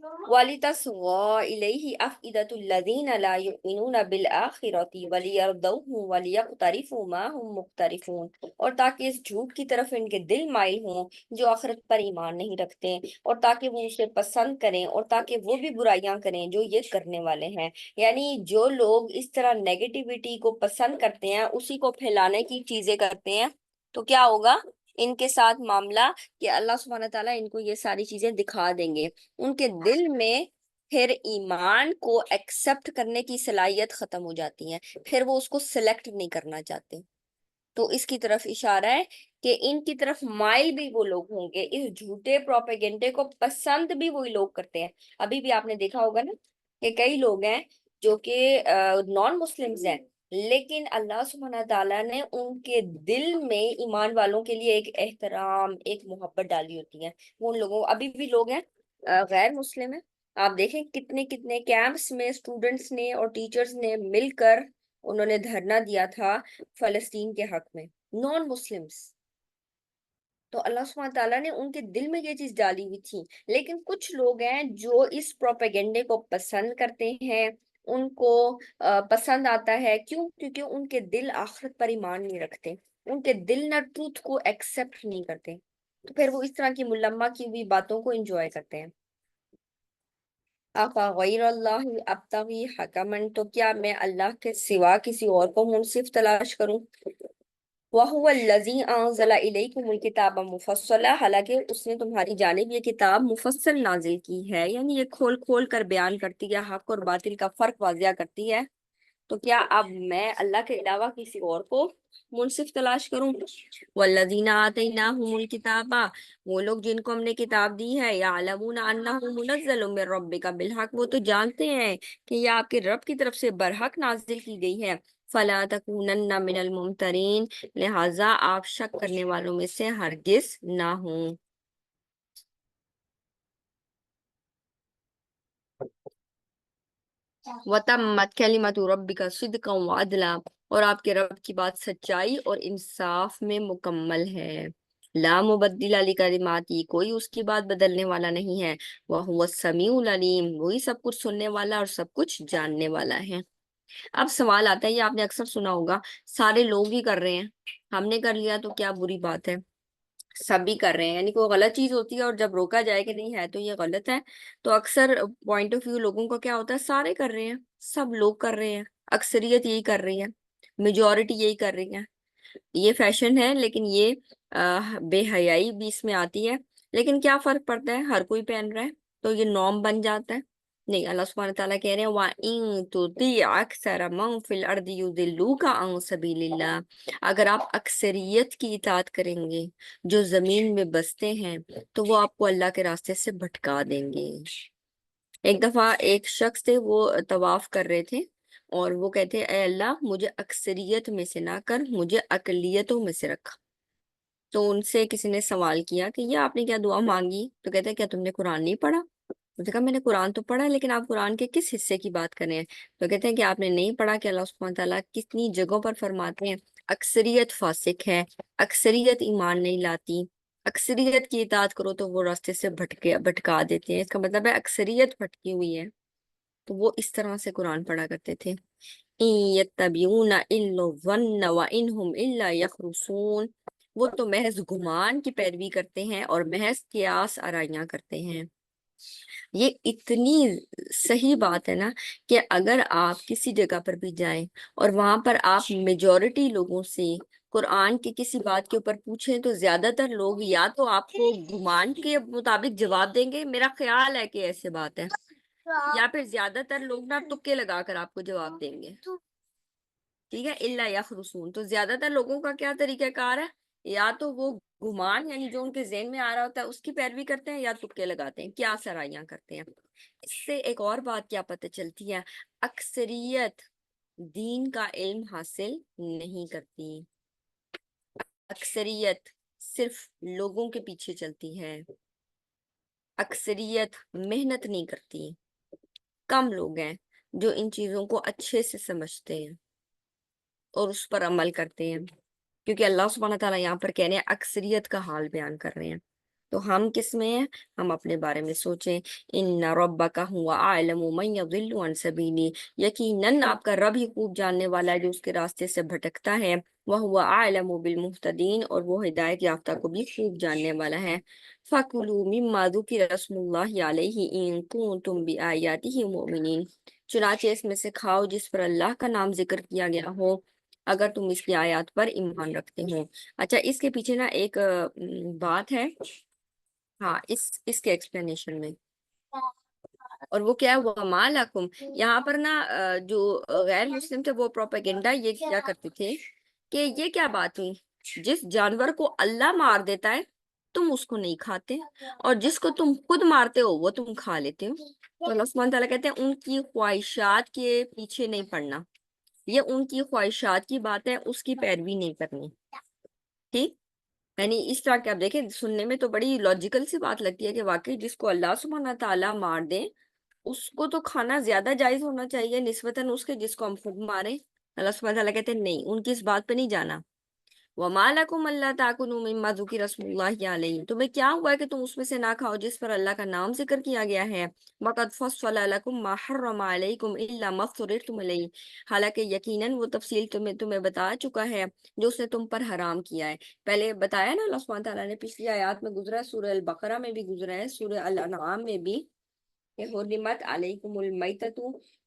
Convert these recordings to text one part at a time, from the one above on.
وَلِتَصْغَى إِلَيْهِ أَفْئِدَةُ الَّذِينَ لَا يُؤْمِنُونَ بِالْآخِرَةِ وَلِيَرْضَوْهُ وَلِيَقْتَرِفُوا مَا هُمْ مُقْتَرِفُونَ، اور تاکہ اس جھوٹ کی طرف ان کے دل مائل ہوں جو آخرت پر ایمان نہیں رکھتے، اور تاکہ وہ اسے پسند کریں، اور تاکہ وہ بھی برائیاں کریں جو یہ کرنے والے ہیں۔ یعنی جو لوگ اس طرح نیگیٹیوٹی کو پسند کرتے ہیں، اسی کو پھیلانے کی چیزیں کرتے ہیں، تو کیا ہوگا ان کے ساتھ معاملہ کہ اللہ سبحانہ تعالیٰ ان کو یہ ساری چیزیں دکھا دیں گے، ان کے دل میں پھر ایمان کو ایکسپٹ کرنے کی صلاحیت ختم ہو جاتی ہے، پھر وہ اس کو سلیکٹ نہیں کرنا چاہتے۔ تو اس کی طرف اشارہ ہے کہ ان کی طرف مائل بھی وہ لوگ ہوں گے، اس جھوٹے پروپیگنڈے کو پسند بھی وہی لوگ کرتے ہیں۔ ابھی بھی آپ نے دیکھا ہوگا نا کہ کئی لوگ ہیں جو کہ نان مسلمز ہیں، لیکن اللہ سبحانہ تعالیٰ نے ان کے دل میں ایمان والوں کے لیے ایک احترام، ایک محبت ڈالی ہوتی ہے۔ وہ ان لوگوں، ابھی بھی لوگ ہیں غیر مسلم ہیں، آپ دیکھیں کتنے کتنے کیمپس میں اسٹوڈنٹس نے اور ٹیچرز نے مل کر انہوں نے دھرنا دیا تھا فلسطین کے حق میں، نان مسلمز۔ تو اللہ سبحانہ تعالیٰ نے ان کے دل میں یہ چیز ڈالی ہوئی تھی، لیکن کچھ لوگ ہیں جو اس پروپیگنڈے کو پسند کرتے ہیں، ان کو پسند آتا ہے، کیوں؟ کیونکہ ان کے دل آخرت پر ایمان نہیں رکھتے، ان کے دل نہ ٹروتھ کو ایکسپٹ نہیں کرتے، تو پھر وہ اس طرح کی ملمہ کی ہوئی باتوں کو انجوائے کرتے ہیں۔ غیر اللہ ابتغی حکمن، تو کیا میں اللہ کے سوا کسی اور کو منصف تلاش کروں؟ وَهُوَ الَّذِي أَنزَلَ إِلَيْكُمُ الْكِتَابَ مُفَصَّلًا، حالانکہ اس نے تمہاری جانب یہ کتاب مفصل نازل کی ہے، یعنی یہ کھول کھول کر بیان کرتی ہے، حق اور باطل کا فرق واضح کرتی ہے۔ تو کیا اب میں اللہ کے علاوہ کسی اور کو منصف تلاش کروں؟ والذین آتیناہم الکتاب، وہ لوگ جن کو ہم نے کتاب دی ہے، یعلمون انہ منزل من ربک بالحق، وہ تو جانتے ہیں کہ یہ آپ کے رب کی طرف سے برحق نازل کی گئی ہے۔ فلا تکونن من الممترین، لہٰذا آپ شک کرنے والوں میں سے ہرگز نہ ہوں۔ وَتَمَّتْ كَلِمَةُ رَبِّكَ صِدْقًا وَعَدْلًا، اور آپ کے رب کی بات سچائی اور انصاف میں مکمل ہے۔ لا مبدل لکلماتی، کوئی اس کی بات بدلنے والا نہیں ہے۔ وَهُوَ السَّمِيعُ الْعَلِيمُ، وہی سب کچھ سننے والا اور سب کچھ جاننے والا ہے۔ اب سوال آتا ہے، یہ آپ نے اکثر سنا ہوگا، سارے لوگ ہی کر رہے ہیں، ہم نے کر لیا تو کیا بری بات ہے؟ سبھی کر رہے ہیں، یعنی کوئی غلط چیز ہوتی ہے اور جب روکا جائے کہ نہیں ہے تو یہ غلط ہے، تو اکثر پوائنٹ آف ویو لوگوں کا کیا ہوتا ہے، سارے کر رہے ہیں، سب لوگ کر رہے ہیں، اکثریت یہی کر رہی ہے، میجورٹی یہی کر رہی ہے، یہ فیشن ہے، لیکن یہ بے حیائی بھی اس میں آتی ہے۔ لیکن کیا فرق پڑتا ہے، ہر کوئی پہن رہا ہے تو یہ نارم بن جاتا ہے؟ نہیں، اللہ سبحانہ تعالیٰ کہہ رہے ہیں وَإِن تُطِيعْ أَكْثَرَ مَن فِي الْأَرْضِ يُضِلُّوكَ عَن سَبِيلِ اللَّهِ، اگر آپ اکثریت کی اطاعت کریں گے جو زمین میں بستے ہیں تو وہ آپ کو اللہ کے راستے سے بھٹکا دیں گے۔ ایک دفعہ ایک شخص تھے، وہ طواف کر رہے تھے اور وہ کہتے اے اللہ مجھے اکثریت میں سے نہ کر، مجھے اقلیتوں میں سے رکھ۔ تو ان سے کسی نے سوال کیا کہ یہ آپ نے کیا دعا مانگی؟ تو کہتے ہیں کیا تم نے قرآن نہیں پڑھا؟ اس نے کہا میں نے قرآن تو پڑھا ہے، لیکن آپ قرآن کے کس حصے کی بات کر رہے ہیں؟ تو کہتے ہیں کہ آپ نے نہیں پڑھا کہ اللہ سبحانہ تعالیٰ کتنی جگہوں پر فرماتے ہیں اکثریت فاسق ہے، اکثریت ایمان نہیں لاتی، اکثریت کی اطاعت کرو تو وہ راستے سے بھٹکا دیتے ہیں، اس کا مطلب ہے اکثریت بھٹکی ہوئی ہے۔ تو وہ اس طرح سے قرآن پڑھا کرتے تھے، إِن يَتَّبِعُونَ إِلَّا الظَّنَّ وَإِنْ هُمْ إِلَّا يَخْرُصُونَ، وہ تو محض گمان کی پیروی کرتے ہیں اور محض قیاس آرائیاں کرتے ہیں۔ یہ اتنی صحیح بات ہے نا کہ اگر آپ کسی جگہ پر بھی جائیں اور وہاں پر آپ میجورٹی لوگوں سے قرآن کی کسی بات کے اوپر پوچھیں تو زیادہ تر لوگ یا تو آپ کو گمان کے مطابق جواب دیں گے، میرا خیال ہے کہ ایسے بات ہے، یا پھر زیادہ تر لوگ نا تکے لگا کر آپ کو جواب دیں گے، ٹھیک ہے، الا یخرسون۔ تو زیادہ تر لوگوں کا کیا طریقہ کار ہے، یا تو وہ گمان یعنی جو ان کے ذہن میں آ رہا ہوتا ہے اس کی پیروی کرتے ہیں، یا تکے لگاتے ہیں، کیا سرائیاں کرتے ہیں۔ اس سے ایک اور بات کیا پتہ چلتی ہے، اکثریت دین کا علم حاصل نہیں کرتی، اکثریت صرف لوگوں کے پیچھے چلتی ہے، اکثریت محنت نہیں کرتی، کم لوگ ہیں جو ان چیزوں کو اچھے سے سمجھتے ہیں اور اس پر عمل کرتے ہیں، کیونکہ اللہ سبحانہ تعالیٰ یہاں پر کہہ رہے ہیں اکثریت کا حال بیان کر رہے ہیں۔ تو ہم کس میں ہیں؟ ہم اپنے بارے میں سوچیں۔ ان ربک هو اعلم من یضل عن سبیلی، یقیناً آپ کا رب ہی خوب جاننے والا ہے جو اس کے راستے سے بھٹکتا ہے۔ وہو اعلم بالمہتدین، اور وہ ہدایت یافتہ کو بھی خوب جاننے والا ہے۔ فَكُلُوا مِمَّا ذُكِرَ اسْمُ اللَّهِ عَلَيْهِ إِن كُنتُم بِآيَاتِهِ مُؤْمِنِينَ، چنانچہ اس میں سے کھاؤ جس پر اللہ کا نام ذکر کیا گیا ہو، اگر تم اس کی آیات پر ایمان رکھتے ہو۔ اچھا، اس کے پیچھے نا ایک بات ہے، ہاں، اس کے ایکسپلینیشن میں، اور وہ کیا ہے، وَمَا لَكُمْ، یہاں پر نا جو غیر مسلم تھے وہ پروپیگنڈا یہ کیا کرتے تھے کہ یہ کیا بات ہوئی، جس جانور کو اللہ مار دیتا ہے تم اس کو نہیں کھاتے، اور جس کو تم خود مارتے ہو وہ تم کھا لیتے ہو۔ تو اللہ سبحانہ تعالیٰ کہتے ہیں ان کی خواہشات کے پیچھے نہیں پڑنا، یہ ان کی خواہشات کی بات ہے، اس کی پیروی نہیں کرنی، ٹھیک؟ یعنی اس طرح کہ آپ دیکھیں، سننے میں تو بڑی لاجیکل سی بات لگتی ہے کہ واقعی جس کو اللہ سبحانہ تعالیٰ مار دیں اس کو تو کھانا زیادہ جائز ہونا چاہیے نسبتاً اس کے جس کو ہم خود ماریں۔ اللہ سبحانہ تعالیٰ کہتے ہیں نہیں، ان کی اس بات پہ نہیں جانا۔ وَمَا لَكُمْ أَلَّا تَأْكُلُوا مِمَّا ذُكِرَ اسْمُ اللَّهِ عَلَيْهِ، تمہیں کیا ہوا ہے کہ تم اس میں سے نہ کھاؤ جس پر اللہ کا نام ذکر کیا گیا ہے۔ وَقَدْ فَصَّلَ لَكُمْ مَا حَرَّمَ عَلَيْكُمْ إِلَّا مَا اضْطُرِرْتُمْ إِلَيْهِ، حالانکہ یقیناً وہ تفصیل تمہیں بتا چکا ہے جو اس نے تم پر حرام کیا ہے۔ پہلے بتایا نا اللہ سبحانہ تعالیٰ نے، پچھلی آیات میں گزرا ہے، سورہ البقرہ میں بھی گزرا ہے، سورہ الانعام میں بھی، کہ حرمت علیکم المیتۃ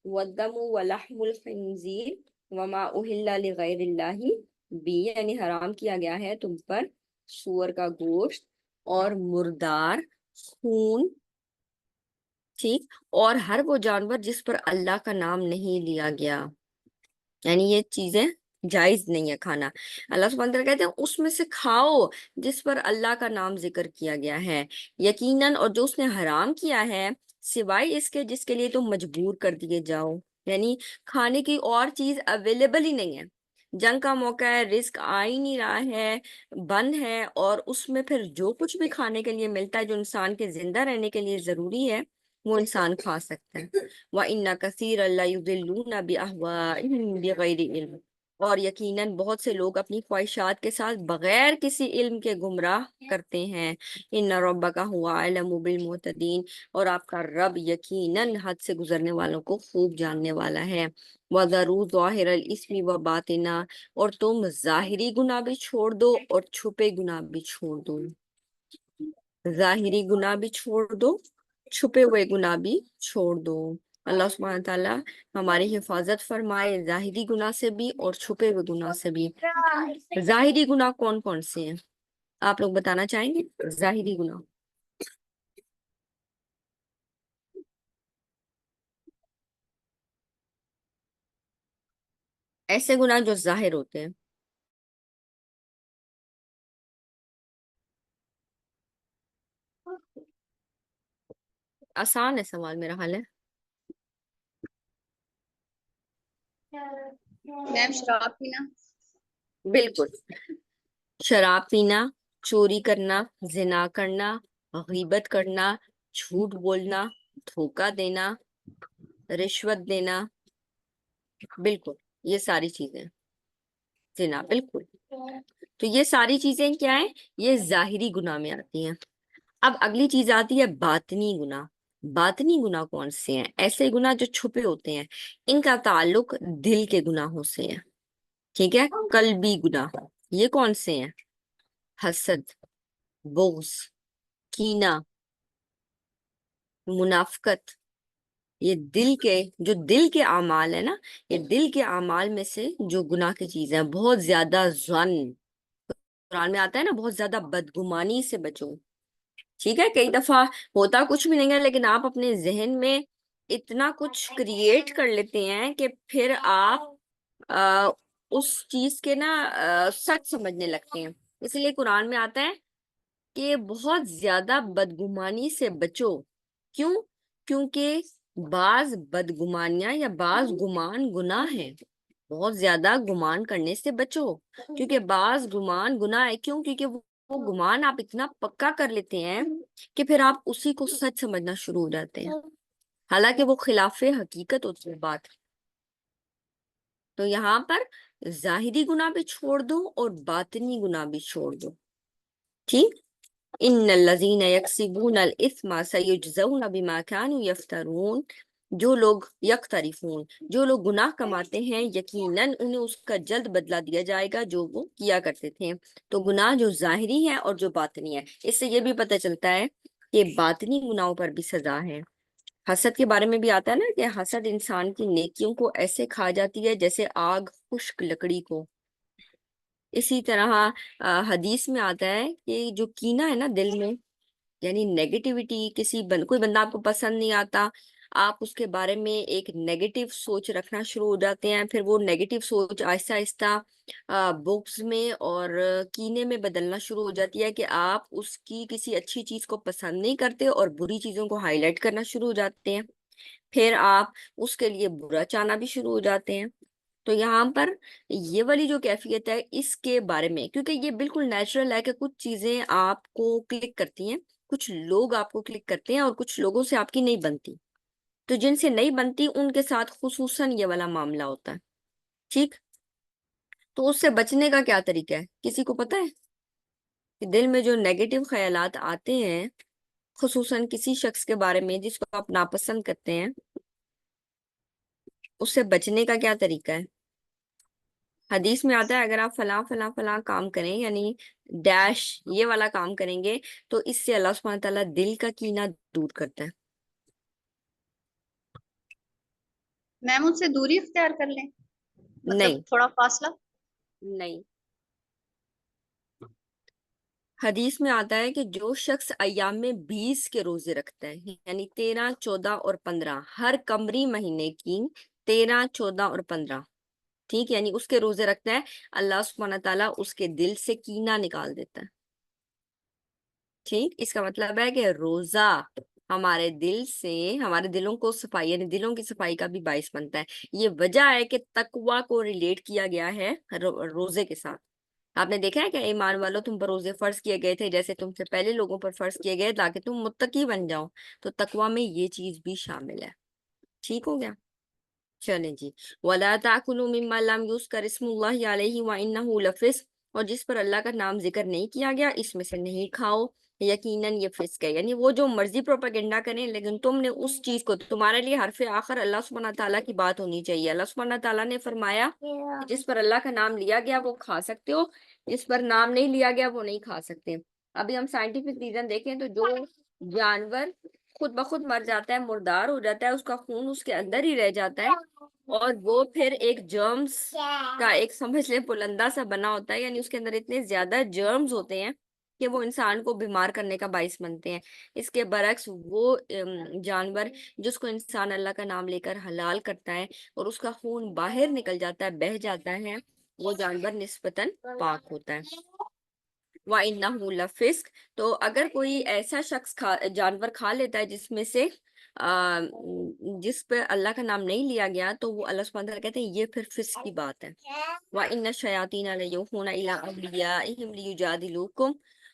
والدم ولحم الخنزیر وما اہل لغیر اللہ بھی، یعنی حرام کیا گیا ہے تم پر سور کا گوشت اور مردار خون، ٹھیک، اور ہر وہ جانور جس پر اللہ کا نام نہیں لیا گیا، یعنی یہ چیزیں جائز نہیں ہے کھانا۔ اللہ سبحانہ وتعالیٰ کہتے ہیں اس میں سے کھاؤ جس پر اللہ کا نام ذکر کیا گیا ہے، یقیناً، اور جو اس نے حرام کیا ہے سوائے اس کے جس کے لیے تم مجبور کر دیے جاؤ، یعنی کھانے کی اور چیز اویلیبل ہی نہیں ہے، جنگ کا موقع ہے، رزق آ ہی نہیں رہا ہے، بند ہے، اور اس میں پھر جو کچھ بھی کھانے کے لیے ملتا ہے جو انسان کے زندہ رہنے کے لیے ضروری ہے وہ انسان کھا سکتا ہے۔ وَإِنَّ كَثِيرًا لَيُضِلُّونَ بِأَهْوَائِهِمْ بِغَيْرِ علم، اور یقیناً بہت سے لوگ اپنی خواہشات کے ساتھ بغیر کسی علم کے گمراہ کرتے ہیں۔ ان ربک هو اعلم بالمعتدین، اور آپ کا رب یقیناً حد سے گزرنے والوں کو خوب جاننے والا ہے۔ وَذَرُوا ظَاهِرَ الْإِثْمِ وَبَاطِنَهُ، اور تم ظاہری گناہ بھی چھوڑ دو اور چھپے گناہ بھی چھوڑ دو، ظاہری گناہ بھی چھوڑ دو، چھپے ہوئے گناہ بھی چھوڑ دو۔ اللہ سبحانہ تعالیٰ ہماری حفاظت فرمائے ظاہری گناہ سے بھی اور چھپے ہوئے گناہ سے بھی۔ ظاہری گناہ کون کون سے ہیں آپ لوگ بتانا چاہیں گے؟ ظاہری گناہ ایسے گناہ جو ظاہر ہوتے ہیں۔ آسان ہے سوال، میرا حال ہے۔ میم شراب پینا۔ بالکل، شراب پینا، چوری کرنا، زنا کرنا، غیبت کرنا، جھوٹ بولنا، دھوکہ دینا، رشوت دینا، بالکل یہ ساری چیزیں، زنا، بالکل۔ تو یہ ساری چیزیں کیا ہیں؟ یہ ظاہری گناہ میں آتی ہیں۔ اب اگلی چیز آتی ہے باطنی گناہ۔ باطنی گناہ کون سے ہیں؟ ایسے گناہ جو چھپے ہوتے ہیں، ان کا تعلق دل کے گناہوں سے ہے، ٹھیک ہے؟ قلبی گناہ یہ کون سے ہیں؟ حسد، بغض، کینہ، منافقت، یہ دل کے اعمال ہے نا، یہ دل کے اعمال میں سے جو گناہ کی چیزیں ہیں۔ بہت زیادہ ظن، قرآن میں آتا ہے نا بہت زیادہ بدگمانی سے بچو، ٹھیک ہے؟ کئی دفعہ ہوتا کچھ بھی نہیں ہے لیکن آپ اپنے ذہن میں اتنا کچھ کریٹ کر لیتے ہیں کہ پھر آپ اس چیز کے نا سچ سمجھنے لگتے ہیں۔ اس لیے قرآن میں آتا ہے کہ بہت زیادہ بدگمانی سے بچو۔ کیوں؟ کیونکہ بعض بدگمانیاں یا بعض گمان گناہ ہیں، بہت زیادہ گمان کرنے سے بچو، کیونکہ بعض گمان گناہ ہے۔ کیوں؟ کیونکہ وہ گمان آپ اتنا پکا کر لیتے ہیں کہ پھر آپ اسی کو سچ سمجھنا شروع ہو جاتے ہیں، حالانکہ وہ خلاف حقیقت ہوتی ہے بات۔ تو یہاں پر ظاہری گناہ بھی چھوڑ دو اور باطنی گناہ بھی چھوڑ دو، ٹھیک؟ ان الذین یکسبون الاثم سیجزون بما كانوا یفترون، جو لوگ یقترفون، جو لوگ گناہ کماتے ہیں یقیناً انہیں اس کا جلد بدلہ دیا جائے گا جو وہ کیا کرتے تھے۔ تو گناہ جو ظاہری ہے اور جو باطنی ہے، اس سے یہ بھی پتہ چلتا ہے کہ باطنی گناہوں پر بھی سزا ہے۔ حسد کے بارے میں بھی آتا ہے نا کہ حسد انسان کی نیکیوں کو ایسے کھا جاتی ہے جیسے آگ خشک لکڑی کو۔ اسی طرح حدیث میں آتا ہے کہ جو کینہ ہے نا دل میں، یعنی نیگیٹیوٹی، کوئی بندہ آپ کو پسند نہیں آتا، آپ اس کے بارے میں ایک نیگیٹو سوچ رکھنا شروع ہو جاتے ہیں، پھر وہ نیگیٹو سوچ آہستہ آہستہ بغض میں اور کینے میں بدلنا شروع ہو جاتی ہے کہ آپ اس کی کسی اچھی چیز کو پسند نہیں کرتے اور بری چیزوں کو ہائی لائٹ کرنا شروع ہو جاتے ہیں، پھر آپ اس کے لیے برا چاہنا بھی شروع ہو جاتے ہیں۔ تو یہاں پر یہ والی جو کیفیت ہے اس کے بارے میں، کیونکہ یہ بالکل نیچرل ہے کہ کچھ چیزیں آپ کو کلک کرتی ہیں، کچھ لوگ آپ کو کلک کرتے ہیں اور کچھ لوگوں سے آپ کی نہیں بنتی، تو جن سے نہیں بنتی ان کے ساتھ خصوصاً یہ والا معاملہ ہوتا ہے، ٹھیک؟ تو اس سے بچنے کا کیا طریقہ ہے، کسی کو پتہ ہے؟ کہ دل میں جو نیگیٹو خیالات آتے ہیں خصوصاً کسی شخص کے بارے میں جس کو آپ ناپسند کرتے ہیں، اس سے بچنے کا کیا طریقہ ہے؟ حدیث میں آتا ہے اگر آپ فلاں فلاں فلاں کام کریں، یعنی ڈیش یہ والا کام کریں گے تو اس سے اللہ سبحانہ تعالیٰ دل کا کینہ دور کرتا ہے۔ میم ان سے دوری اختیار کر لیں، مطلب نہیں تھوڑا فاصلہ؟ نہیں، حدیث میں آتا ہے کہ جو شخص ایام میں 20 کے روزے رکھتا ہے، یعنی 13، 14 اور 15، ہر قمری مہینے کی 13، 14 اور 15، ٹھیک، یعنی اس کے روزے رکھتا ہے، اللہ سبحانہ تعالیٰ اس کے دل سے کینہ نکال دیتا ہے، ٹھیک۔ اس کا مطلب ہے کہ روزہ ہمارے دل سے، ہمارے دلوں کو صفائی، یعنی دلوں کی صفائی کا بھی باعث بنتا ہے۔ یہ وجہ ہے کہ تقوی کو ریلیٹ کیا گیا ہے روزے کے ساتھ۔ آپ نے دیکھا ہے کہ ایمان والو تم پر روزے فرض کیے گئے تھے جیسے تم سے پہلے لوگوں پر فرض کیے گئے تاکہ تم متقی بن جاؤ، تو تقوی میں یہ چیز بھی شامل ہے، ٹھیک ہو گیا؟ چلیں جی، وَلَا تَأْكُلُوا مِمَّا لَمْ يُذْكَرِ اسْمُ اللَّهِ عَلَيْهِ وَإِنَّهُ لَفِسْقٌ، اور جس پر اللہ کا نام ذکر نہیں کیا گیا اس میں سے نہیں کھاؤ، یقیناً یہ فسق ہے۔ یعنی وہ جو مرضی پروپیگنڈا کریں لیکن تم نے اس چیز کو، تمہارے لیے حرف آخر اللہ سبحانہ تعالیٰ کی بات ہونی چاہیے۔ اللہ سبحانہ تعالیٰ نے فرمایا کہ جس پر اللہ کا نام لیا گیا وہ کھا سکتے ہو، جس پر نام نہیں لیا گیا وہ نہیں کھا سکتے۔ ابھی ہم سائنٹیفک ریزن دیکھیں تو جو جانور خود بخود مر جاتا ہے، مردار ہو جاتا ہے، اس کا خون اس کے اندر ہی رہ جاتا ہے اور وہ پھر ایک جرمز کا ایک سمجھ لیں پلندہ سا بنا ہوتا ہے، یعنی اس کے اندر اتنے زیادہ جرمز ہوتے ہیں کہ وہ انسان کو بیمار کرنے کا باعث بنتے ہیں۔ اس کے برعکس وہ جانور جس کو انسان اللہ کا نام لے کر حلال کرتا ہے اور اس کا خون باہر نکل جاتا ہے، بہہ جاتا ہے، وہ جانور نسبتاً پاک ہوتا ہے۔ وَإِنَّهُ لَفِسْقٌ، تو اگر کوئی ایسا شخص جانور کھا لیتا ہے جس میں سے جس پہ اللہ کا نام نہیں لیا گیا تو وہ اللہ سبحانہ وتعالیٰ کہتے ہیں یہ پھر فسق کی بات ہے۔ وَإِنَّ الشَّيَاطِينَ لَيُوحُونَ إِلَىٰ أَوْلِيَائِهِمْ لِيُجَادِلُوكُمْ،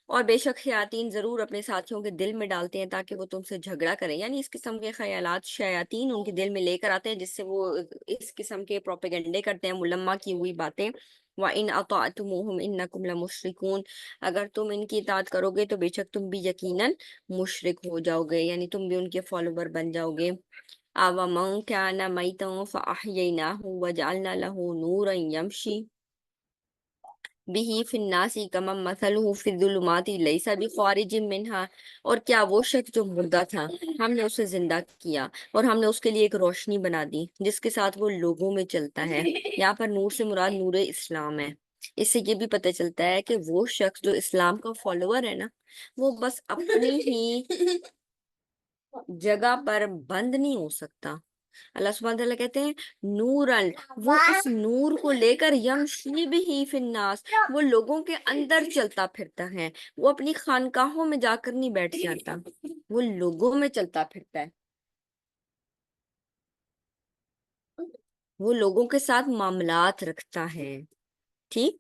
اور بے شک شیاطین ضرور اپنے ساتھیوں کے دل میں ڈالتے ہیں تاکہ وہ تم سے جھگڑا کریں، یعنی اس قسم کے خیالات شیاطین ان کے دل میں لے کر آتے ہیں جس سے وہ اس قسم کے پروپیگنڈے کرتے ہیں، ملمہ کی ہوئی باتیں۔ وَإِنْ أَطَعْتُمُوهُمْ إِنَّكُمْ لَمُشْرِكُونَ، اگر تم ان کی اطاعت کرو گے تو بے شک تم بھی یقیناً مشرک ہو جاؤ گے، یعنی تم بھی ان کے فالوور بن جاؤ گے۔ أَوَمَنْ كَانَ مَيْتًا فَأَحْيَيْنَاهُ وَجَعَلْنَا لَهُ نُورًا يَمْشِي بِهِ فِي النَّاسِ كَمَنْ مَثَلُهُ فِي الظُّلُمَاتِ لَيْسَ بِخَارِجٍ مِنْهَا، اور کیا وہ شخص جو مردہ تھا ہم نے اسے زندہ کیا اور ہم نے اس کے لیے ایک روشنی بنا دی جس کے ساتھ وہ لوگوں میں چلتا ہے۔ یہاں پر نور سے مراد نور اسلام ہے۔ اس سے یہ بھی پتہ چلتا ہے کہ وہ شخص جو اسلام کا فالوور ہے نا، وہ بس اپنی ہی جگہ پر بند نہیں ہو سکتا۔ اللہ سبحانہ تعالیٰ کہتے ہیں نورن، وہ اس نور کو لے کر یمشی بہ فی الناس، وہ لوگوں کے اندر چلتا پھرتا ہے، وہ اپنی خانقاہوں میں جا کر نہیں بیٹھ جاتا، وہ لوگوں میں چلتا پھرتا ہے، وہ لوگوں کے ساتھ معاملات رکھتا ہے، ٹھیک؟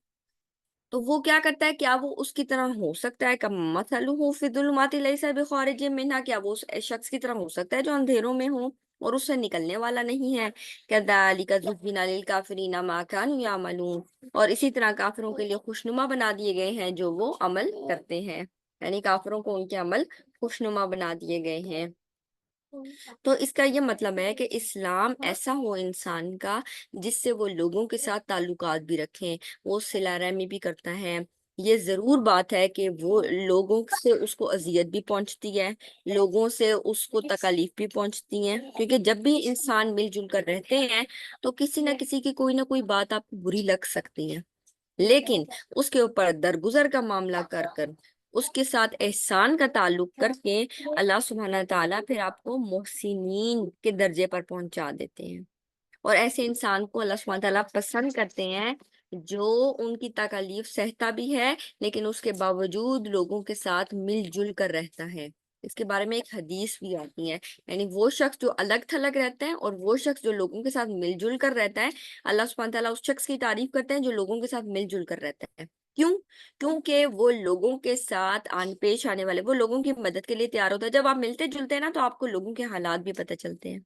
تو وہ کیا کرتا ہے، کیا وہ اس کی طرح ہو سکتا ہے کہ مثلہ فی الظلمات لیس بخارج منها، کیا وہ اس شخص کی طرح ہو سکتا ہے جو اندھیروں میں ہو اور اس سے نکلنے والا نہیں ہے؟ کذالک زین للکافرین ما کانوا یعملون، اور اسی طرح کافروں کے لیے خوشنما بنا دیے گئے ہیں جو وہ عمل کرتے ہیں۔ یعنی کافروں کو ان کے عمل خوشنما بنا دیے گئے ہیں۔ تو اس کا یہ مطلب ہے کہ اسلام ایسا ہو انسان کا جس سے وہ لوگوں کے ساتھ تعلقات بھی رکھیں، وہ صلہ رحمی بھی کرتا ہے۔ یہ ضرور بات ہے کہ وہ لوگوں سے اس کو اذیت بھی پہنچتی ہے، لوگوں سے اس کو تکالیف بھی پہنچتی ہیں، کیونکہ جب بھی انسان مل جل کر رہتے ہیں تو کسی نہ کسی کی کوئی نہ کوئی بات آپ کو بری لگ سکتی ہے، لیکن اس کے اوپر درگزر کا معاملہ کر کر، اس کے ساتھ احسان کا تعلق کر کے، اللہ سبحانہ تعالیٰ پھر آپ کو محسنین کے درجے پر پہنچا دیتے ہیں۔ اور ایسے انسان کو اللہ سبحانہ تعالیٰ پسند کرتے ہیں جو ان کی تکالیف سہتا بھی ہے لیکن اس کے باوجود لوگوں کے ساتھ مل جل کر رہتا ہے۔ اس کے بارے میں ایک حدیث بھی آتی ہے، یعنی وہ شخص جو الگ تھلگ رہتا ہے اور وہ شخص جو لوگوں کے ساتھ مل جل کر رہتا ہے، اللہ سبحانہ تعالیٰ اس شخص کی تعریف کرتے ہیں جو لوگوں کے ساتھ مل جل کر رہتا ہے۔ کیوں؟ کیونکہ وہ لوگوں کے ساتھ پیش آنے والے، وہ لوگوں کی مدد کے لیے تیار ہوتا ہے۔ جب آپ ملتے جلتے ہیں نا تو آپ کو لوگوں کے حالات بھی پتہ چلتے ہیں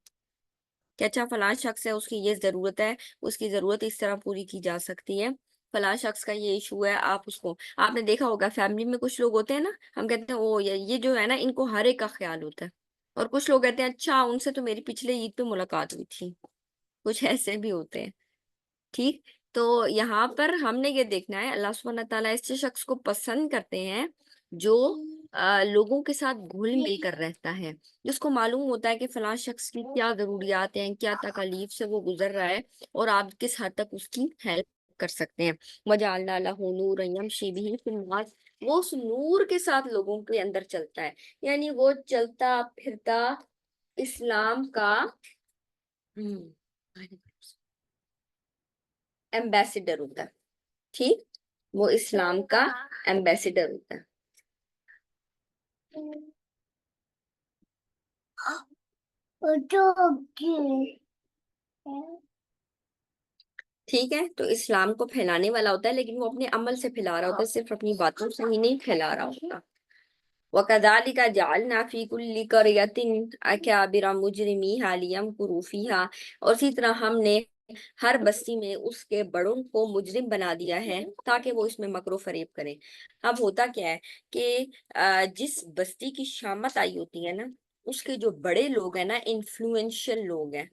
کہ اچھا فلاں شخص ہے، اس کی یہ ضرورت ہے، اس کی ضرورت اس طرح پوری کی جا سکتی ہے، فلاں شخص کا یہ ایشو ہے، آپ اس کو، آپ نے دیکھا ہوگا فیملی میں کچھ لوگ ہوتے ہیں نا، ہم کہتے ہیں او یہ جو ہے نا ان کو ہر ایک کا خیال ہوتا ہے، اور کچھ لوگ کہتے ہیں اچھا ان سے تو میری پچھلے عید پہ ملاقات ہوئی تھی، کچھ ایسے بھی ہوتے ہیں۔ ٹھیک، تو یہاں پر ہم نے یہ دیکھنا ہے اللہ سبحانہ تعالیٰ ایسے شخص کو پسند کرتے ہیں جو لوگوں کے ساتھ گھل مل کر رہتا ہے، جس کو معلوم ہوتا ہے کہ فلاں شخص کی کیا ضروریات ہیں، کیا تکالیف سے وہ گزر رہا ہے، اور آپ کس حد تک اس کی ہیلپ کر سکتے ہیں۔ وَجَعَلْنَا لَهُ نُورًا يَمْشِي بِهِ فِي النَّاسِ، وہ اس نور کے ساتھ لوگوں کے اندر چلتا ہے، یعنی وہ چلتا پھرتا اسلام کا ایمبیسیڈر ہوتا ہے۔ ٹھیک، وہ اسلام کا ایمبیسیڈر ہوتا ہے۔ ٹھیک ہے، تو اسلام کو پھیلانے والا ہوتا ہے لیکن وہ اپنے عمل سے پھیلا رہا ہوتا ہے، صرف اپنی باتوں سے ہی نہیں پھیلا رہا ہوتا۔ وَكَذَلِكَ جَعَلْنَا فِي كُلِّ قَرْيَةٍ أَكَابِرَ مُجْرِمِيهَا لِيَمْكُرُوا فِيهَا، اور اسی طرح ہم نے ہر بستی میں اس کے بڑوں کو مجرم بنا دیا ہے تاکہ وہ اس میں مکر و فریب کریں۔ اب ہوتا کیا ہے کہ جس بستی کی شامت آئی ہوتی ہے نا، اس کے جو بڑے لوگ ہیں نا، انفلوئنشل لوگ ہیں،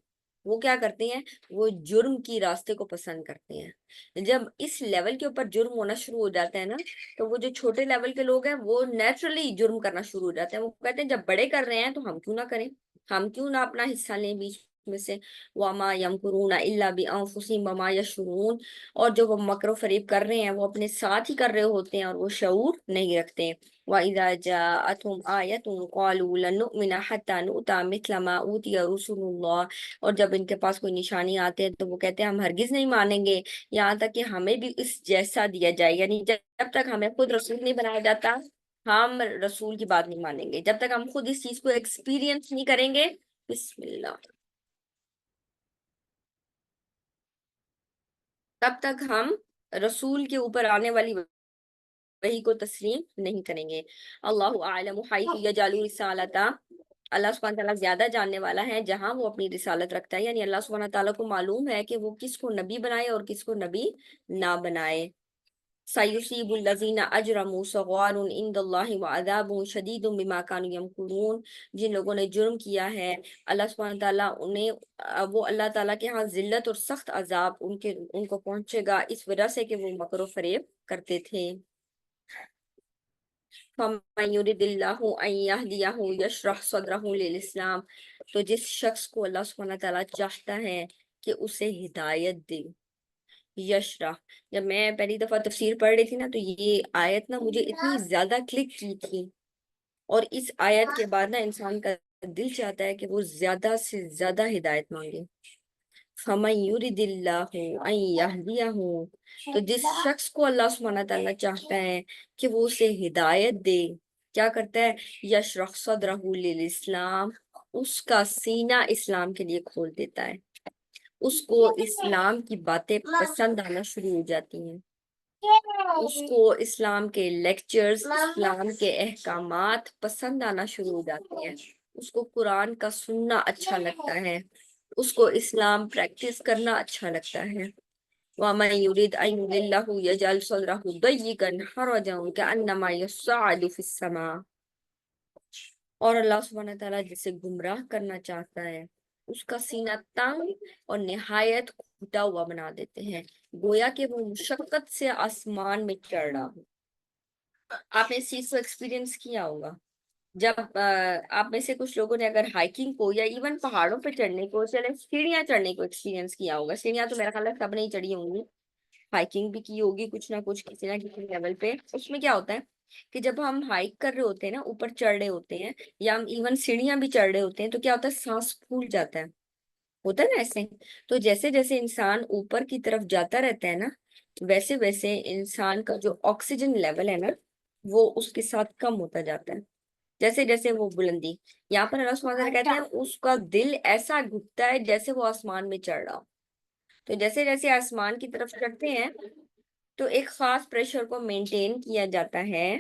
وہ کیا کرتے ہیں، وہ جرم کی راستے کو پسند کرتے ہیں۔ جب اس لیول کے اوپر جرم ہونا شروع ہو جاتا ہے نا، تو وہ جو چھوٹے لیول کے لوگ ہیں وہ نیچرلی جرم کرنا شروع ہو جاتے ہیں۔ وہ کہتے ہیں جب بڑے کر رہے ہیں تو ہم کیوں نہ کریں، ہم کیوں نہ اپنا حصہ لیں بیچ میں سے۔ وَمَا يَمْكُرُونَ إِلَّا بِأَنفُسِهِمْ وَمَا يَشْعُرُونَ، اور جو وہ مکر و فریب کر رہے ہیں وہ اپنے ساتھ ہی کر رہے ہوتے ہیں اور وہ شعور نہیں رکھتے۔ وَإِذَا جَاءَتْهُمْ آيَةٌ قَالُوا لَن نُؤْمِنَ حَتَّى نُؤْتَىٰ مِثْلَ مَا أُوتِيَ رُسُلُ اللَّهِ، اور جب ان کے پاس کوئی نشانی آتے ہیں تو وہ کہتے ہیں ہم ہرگز نہیں مانیں گے یہاں تک کہ ہمیں بھی اس جیسا دیا جائے، یعنی جب تک ہمیں خود رسول نہیں بنایا جاتا ہم رسول کی بات نہیں مانیں گے، جب تک ہم خود اس چیز کو ایکسپیرینس نہیں کریں گے۔ بسم اللہ، تب تک ہم رسول کے اوپر آنے والی وحی کو تسلیم نہیں کریں گے۔ اللہ اعلم حیث یجعل رسالتہ، اللہ سبحانہ تعالیٰ زیادہ جاننے والا ہے جہاں وہ اپنی رسالت رکھتا ہے، یعنی اللہ سبحانہ تعالیٰ کو معلوم ہے کہ وہ کس کو نبی بنائے اور کس کو نبی نہ بنائے۔ سَيُصِيبُ الَّذِينَ أَجْرَمُوا صَغَارٌ عِندَ اللَّهِ وَعَذَابٌ شَدِيدٌ بِمَا كَانُوا يَمْكُرُونَ، جن لوگوں نے جرم کیا ہے اللہ سبحانہ تعالیٰ انہیں وہ اللہ تعالیٰ کے ہاں ذلت اور سخت عذاب ان کو پہنچے گا اس وجہ سے کہ وہ مکر و فریب کرتے تھے۔ فَمَن يُرِدِ اللَّهُ أَن يَهْدِيَهُ يَشْرَحْ صَدْرَهُ لِلْإِسْلَامِ، تو جس شخص کو اللہ سبحانہ تعالیٰ چاہتا ہے کہ اسے ہدایت دے، یشرح، جب میں پہلی دفعہ تفسیر پڑھ رہی تھی نا تو یہ آیت نا مجھے اتنی زیادہ کلک کی تھی، اور اس آیت کے بعد نا انسان کا دل چاہتا ہے کہ وہ زیادہ سے زیادہ ہدایت مانگے۔ فَمَن يُرِدِ اللَّهُ أَن يَهْدِيَهُ، تو جس شخص کو اللہ سبحانہ تعالیٰ چاہتا ہے کہ وہ اسے ہدایت دے، کیا کرتا ہے، یشرح صدرہ للاسلام، اس کا سینہ اسلام کے لیے کھول دیتا ہے، اس کو اسلام کی باتیں پسند آنا شروع ہو جاتی ہیں، اس کو اسلام کے لیکچرز، اسلام کے احکامات پسند آنا شروع ہو جاتے ہیں، اس کو قرآن کا سننا اچھا لگتا ہے، اس کو اسلام پریکٹس کرنا اچھا لگتا ہے۔ وَمَن يُرِدْ أَن يُضِلَّهُ يَجْعَلْ صَدْرَهُ ضَيِّقًا حَرَجًا كَأَنَّمَا يَصَّعَّدُ فِي السَّمَاءِ۔ اور اللہ سبحانہ تعالیٰ جسے گمراہ کرنا چاہتا ہے اس کا سینہ تنگ اور نہایت گھٹا ہوا بنا دیتے ہیں، گویا کہ وہ مشقت سے آسمان میں چڑھ رہا ہو۔ آپ نے اس چیز کو ایکسپیرینس کیا ہوگا جب آپ میں سے کچھ لوگوں نے اگر ہائکنگ کو یا ایون پہاڑوں پہ چڑھنے کو، چلے سیڑھیاں چڑھنے کو ایکسپیرینس کیا ہوگا۔ سیڑھیاں تو میرا خیال ہے سب نے ہی چڑھی ہوں گی، ہائکنگ بھی کی ہوگی کچھ نہ کچھ کسی نہ کسی لیول پہ۔ اس میں کیا ہوتا ہے کہ جب ہم ہائک کر رہے ہوتے ہیں نا، اوپر چڑھ رہے ہوتے ہیں یا ہم ایون سیڑھیاں بھی چڑھ رہے ہوتے ہیں، تو کیا ہوتا ہے سانس پھول جاتا ہے، ہوتا ہے نا ایسے۔ تو جیسے جیسے انسان اوپر کی طرف جاتا رہتا ہے نا، ویسے ویسے انسان کا جو آکسیجن لیول ہے نا وہ اس کے ساتھ کم ہوتا جاتا ہے، جیسے جیسے وہ بلندی۔ یہاں پر اللہ سبحانہ وتعالیٰ کہتے ہیں اس کا دل ایسا گھٹتا ہے جیسے وہ آسمان میں چڑھ رہا ہو۔ تو جیسے جیسے آسمان کی طرف چڑھتے ہیں تو ایک خاص پریشر کو مینٹین کیا جاتا ہے،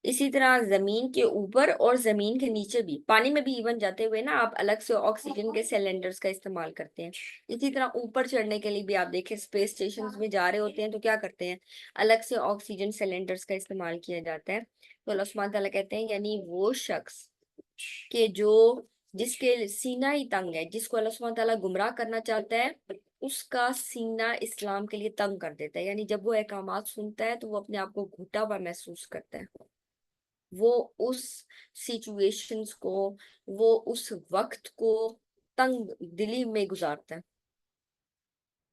اسی طرح زمین کے اوپر اور زمین کے نیچے بھی، پانی میں بھی ایون جاتے ہوئے نا آپ الگ سے آکسیجن کے سلنڈرز کا استعمال کرتے ہیں۔ اسی طرح اوپر چڑھنے کے لیے بھی آپ دیکھیں اسپیس اسٹیشنز میں جا رہے ہوتے ہیں تو کیا کرتے ہیں، الگ سے آکسیجن سلنڈرز کا استعمال کیا جاتا ہے۔ تو اللہ سبحانہ تعالیٰ کہتے ہیں یعنی وہ شخص کہ جس کے سینہ ہی تنگ ہے، جس کو اللہ سبحانہ تعالیٰ گمراہ کرنا چاہتا ہے، اس کا سینہ اسلام کے لیے تنگ کر دیتا ہے۔ یعنی جب وہ احکامات سنتا ہے تو وہ اپنے آپ کو گھٹا ہوا محسوس کرتا ہے، وہ اس سچویشنز کو، وہ اس وقت کو تنگ دلی میں گزارتا ہے،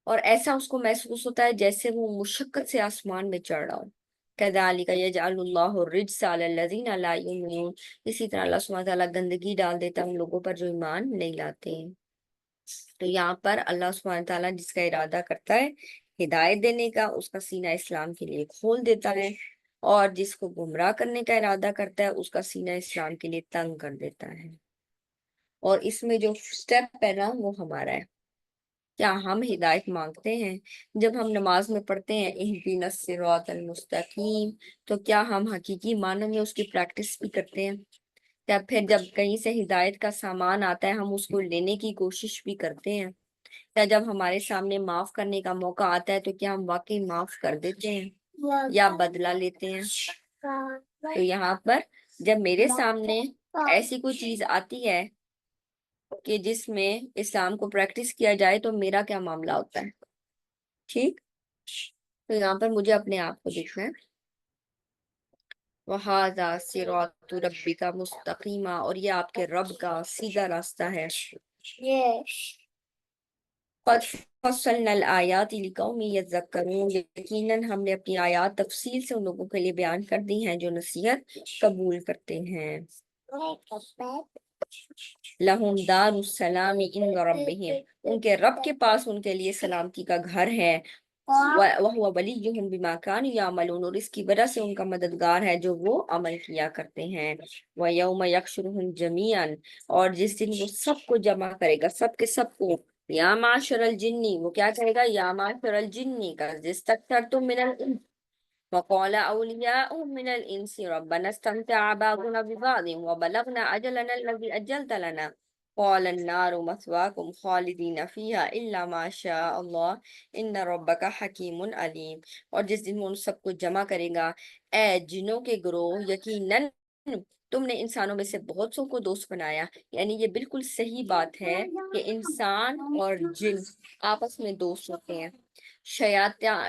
اور ایسا اس کو محسوس ہوتا ہے جیسے وہ مشقت سے آسمان میں چڑھ رہا ہو۔ كَذَلِكَ يَجْعَلُ اللَّهُ الرِّجْسَ عَلَى الَّذِينَ لَا يُؤْمِنُونَ۔ اسی طرح اللہ سبحانہ تعالیٰ گندگی ڈال دیتا ہے ان لوگوں پر جو ایمان نہیں لاتے ہیں۔ تو یہاں پر اللہ سبحانہ تعالیٰ جس کا ارادہ کرتا ہے ہدایت دینے کا، اس کا سینہ اسلام کے لیے کھول دیتا ہے، اور جس کو گمراہ کرنے کا ارادہ کرتا ہے اس کا سینہ اسلام کے لیے تنگ کر دیتا ہے۔ اور اس میں جو سٹیپ ہے نا وہ ہمارا ہے۔ کیا ہم ہدایت مانگتے ہیں؟ جب ہم نماز میں پڑھتے ہیں اہدنا الصراط المستقیم، تو کیا ہم حقیقی معنی میں اس کی پریکٹس بھی کرتے ہیں؟ یا پھر جب کہیں سے ہدایت کا سامان آتا ہے ہم اس کو لینے کی کوشش بھی کرتے ہیں؟ یا جب ہمارے سامنے معاف کرنے کا موقع آتا ہے تو کیا ہم واقعی معاف کر دیتے ہیں یا بدلہ لیتے ہیں؟ تو یہاں پر جب میرے سامنے ایسی کوئی چیز آتی ہے کہ جس میں اسلام کو پریکٹس کیا جائے تو میرا کیا معاملہ ہوتا ہے؟ ٹھیک، تو یہاں پر مجھے اپنے آپ کو دیکھنا ہے۔ وَهَذَا صِرَاطُ رَبِّكَ مُسْتَقِيمًا، اور یہ آپ کے رب کا سیدھا راستہ ہے۔ قَدْ فَصَّلْنَا الْآيَاتِ لِقَوْمٍ يَذَّكَّرُونَ، یقیناً ہم نے اپنی آیات تفصیل سے ان لوگوں کے لیے بیان کر دی ہیں جو نصیحت قبول کرتے ہیں۔ لَهُمْ دَارُ السَّلَامِ عِنْدَ رَبِّهِمْ، ان کے رب کے پاس ان کے لیے سلامتی کا گھر ہے۔ وَهُوَ وَلِيُّهُمْ بِمَا كَانُوا يَعْمَلُونَ، اور اس کی وجہ سے ان کا مددگار ہے جو وہ عمل کیا کرتے ہیں۔ وَيَوْمَ يَحْشُرُهُمْ جَمِيعًا، اور جس دن وہ سب کو جمع کرے گا، سب کے سب کو۔ یا معاشر الجنی، وہ کیا کہے گا؟ یا معاشر الجنی کا استکثرتم من الانس، وقال اولیاؤهم من الانس ربنا استمتع بعضنا ببعض وبلغنا اجلنا الذي اجلت لنا قال النار مثواكم خالدین فیہا الا ما شاء اللہ ان ربک حکیم علیم۔ اور جس دن وہ ان سب کو جمع کرے گا، اے جنوں کے گروہ، یقیناً تم نے انسانوں میں سے بہت سو کو دوست بنایا۔ یعنی یہ بالکل صحیح بات ہے کہ انسان اور جن آپس میں دوست ہوتے ہیں۔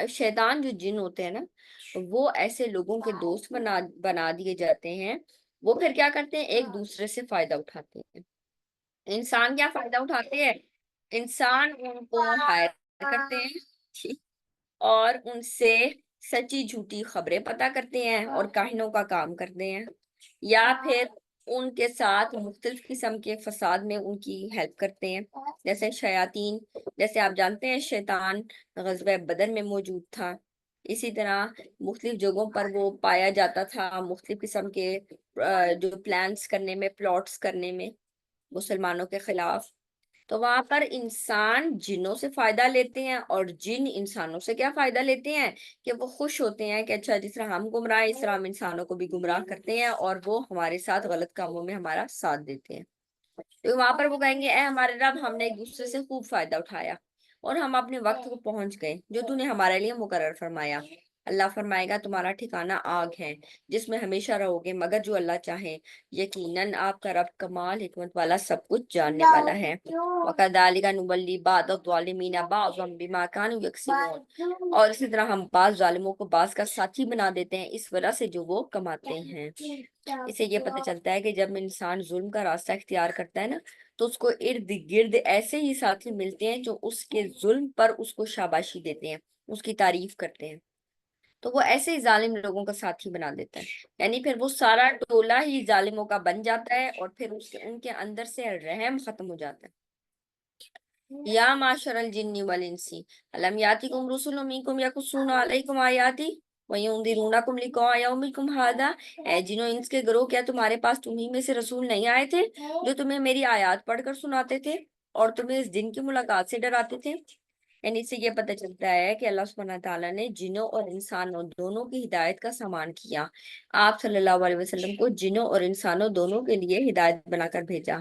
شیطان جو جن ہوتے ہیں نا، وہ ایسے لوگوں کے دوست بنا دیے جاتے ہیں، وہ پھر کیا کرتے ہیں؟ ایک دوسرے سے فائدہ اٹھاتے ہیں۔ انسان کیا فائدہ اٹھاتے ہیں؟ انسان ان کو ہائر کرتے ہیں اور ان سے سچی جھوٹی خبریں پتہ کرتے ہیں اور کاہنوں کا کام کرتے ہیں، یا پھر ان کے ساتھ مختلف قسم کے فساد میں ان کی ہیلپ کرتے ہیں، جیسے شیاطین۔ جیسے آپ جانتے ہیں شیطان غزوہ بدر میں موجود تھا، اسی طرح مختلف جگہوں پر وہ پایا جاتا تھا، مختلف قسم کے جو پلانس کرنے میں، پلاٹس کرنے میں مسلمانوں کے خلاف۔ تو وہاں پر انسان جنوں سے فائدہ لیتے ہیں اور جن انسانوں سے کیا فائدہ لیتے ہیں کہ وہ خوش ہوتے ہیں کہ اچھا جس طرح ہم گمراہ ہیں اس طرح ہم انسانوں کو بھی گمراہ کرتے ہیں، اور وہ ہمارے ساتھ غلط کاموں میں ہمارا ساتھ دیتے ہیں۔ تو وہاں پر وہ کہیں گے اے ہمارے رب، ہم نے ایک دوسرے سے خوب فائدہ اٹھایا، اور ہم اپنے وقت کو پہنچ گئے جو تو نے ہمارے لیے مقرر فرمایا۔ اللہ فرمائے گا تمہارا ٹھکانہ آگ ہے جس میں ہمیشہ رہو گے مگر جو اللہ چاہے، یقیناً آپ کا رب کمال حکمت والا سب کچھ جاننے والا ہے۔ وَكَذَلِكَ نُوَلِّي بَعْضَ الظَّالِمِينَ بَعْضًا بِمَا كَانُوا يَكْسِبُونَ، اور اسی طرح ہم بعض ظالموں کو بعض کا ساتھی بنا دیتے ہیں اس وجہ سے جو وہ کماتے ہیں۔ اس سے یہ پتہ چلتا ہے کہ جب انسان ظلم کا راستہ اختیار کرتا ہے نا تو اس کو ارد گرد ایسے ہی ساتھی ملتے ہیں جو اس کے ظلم پر اس کو شاباشی دیتے ہیں، اس کی تعریف کرتے ہیں، تو وہ ایسے ہی ظالم لوگوں کا ساتھی بنا دیتا ہے، یعنی پھر وہ سارا ٹولہ ہی ظالموں کا بن جاتا ہے اور پھر ان کے اندر سے رحم ختم ہو جاتا ہے۔ یا معاشر الجن والانس الم یاتکم رسل منکم یقصون علیکم آیاتی وینذرونکم لقاء یومکم ھذا، اے جن و انس کے گروہ، کیا تمہارے پاس تمہیں میں سے رسول نہیں آئے تھے جو تمہیں میری آیات پڑھ کر سناتے تھے اور تمہیں اس دن کی ملاقات سے ڈراتے تھے؟ یعنی اس سے یہ پتہ چلتا ہے کہ اللہ سبحانہ تعالیٰ نے جنوں اور انسانوں دونوں کی ہدایت کا سامان کیا۔ آپ صلی اللہ علیہ وسلم کو جنوں اور انسانوں دونوں کے لیے ہدایت بنا کر بھیجا۔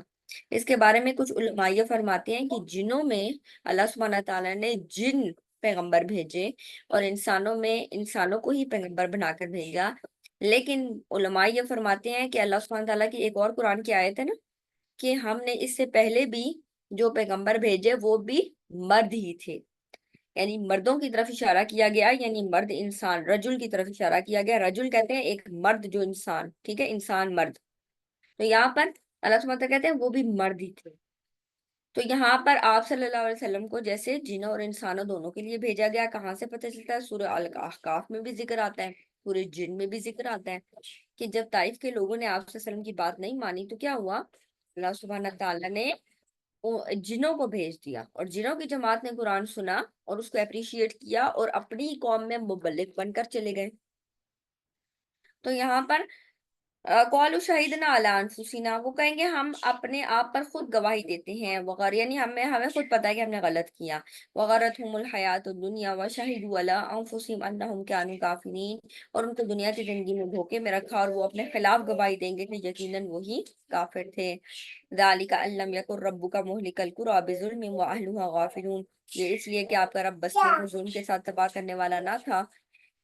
اس کے بارے میں کچھ علماء یہ فرماتے ہیں کہ جنوں میں اللہ سبحانہ تعالیٰ نے جن پیغمبر بھیجے اور انسانوں میں انسانوں کو ہی پیغمبر بنا کر بھیجا، لیکن علماء یہ فرماتے ہیں کہ اللہ سبحانہ تعالیٰ کی ایک اور قرآن کی آیت ہے نا کہ ہم نے اس سے پہلے بھی جو پیغمبر بھیجے وہ بھی مرد ہی تھے، یعنی مردوں کی طرف اشارہ کیا گیا، یعنی مرد انسان رجل کی طرف اشارہ کیا گیا۔ رجل کہتے ہیں ایک مرد جو انسان، ٹھیک ہے، انسان مرد، تو یہاں پر اللہ سبحانہ تعالیٰ کہتے ہیں وہ بھی مرد ہی تھے۔ تو یہاں پر آپ صلی اللہ علیہ وسلم کو جیسے جنوں اور انسانوں دونوں کے لیے بھیجا گیا، کہاں سے پتہ چلتا ہے؟ سورہ الاحقاف میں بھی ذکر آتا ہے، سورہ جن میں بھی ذکر آتا ہے کہ جب طائف کے لوگوں نے آپ صلی اللہ علیہ وسلم کی بات نہیں مانی تو کیا ہوا؟ اللہ سبحانہ تعالیٰ نے جنوں کو بھیج دیا اور جنوں کی جماعت نے قرآن سنا اور اس کو اپریشیٹ کیا اور اپنی قوم میں مبلغ بن کر چلے گئے۔ تو یہاں پر قالوا شہیدنا علی انفسنا، وہ کہیں گے ہم اپنے آپ پر خود گواہی دیتے ہیں، وغیر یعنی ہمیں خود پتہ ہے کہ ہم نے غلط کیا۔ وغرتهم الحیات الدنیا وشہدوا علی انفسهم انہم کانوا کافرین، اور ان کو دنیا کی زندگی میں دھوکے میں رکھا اور وہ اپنے خلاف گواہی دیں گے کہ یقیناً وہی کافر تھے۔ ذالک ان لم یکن ربک مہلک القری بظلم واہلها غافلون، یہ اس لیے کہ آپ کا رب بستیوں کو ظلم کے ساتھ تباہ کرنے والا نہ تھا